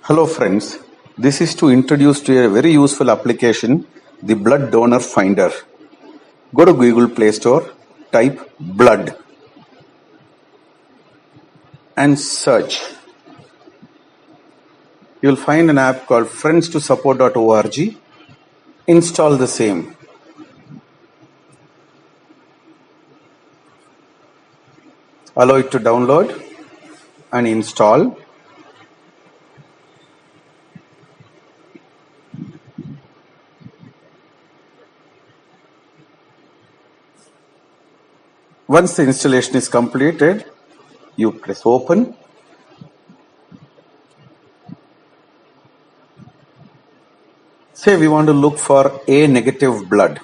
Hello friends, this is to introduce to a very useful application, the Blood Donor Finder. Go to Google Play Store, type blood and search. You'll find an app called friends2support.org. Install the same. Allow it to download and install. Once the installation is completed, you press open. Say we want to look for A negative blood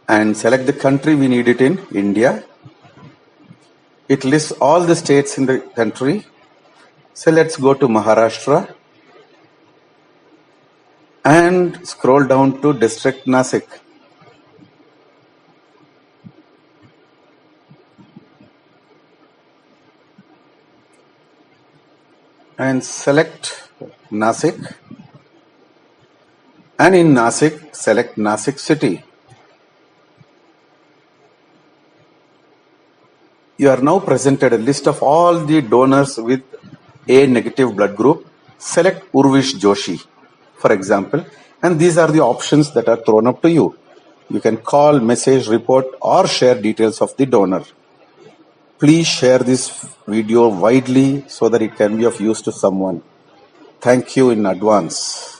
and select the country we need it in, India. It lists all the states in the country. So let's go to Maharashtra and scroll down to district Nasik. And select Nasik, and in Nasik select Nasik city. You are now presented a list of all the donors with A negative blood group. Select Urvish Joshi, for example, and these are the options that are thrown up to you. You can call, message, report, or share details of the donor. Please share this video widely so that it can be of use to someone. Thank you in advance.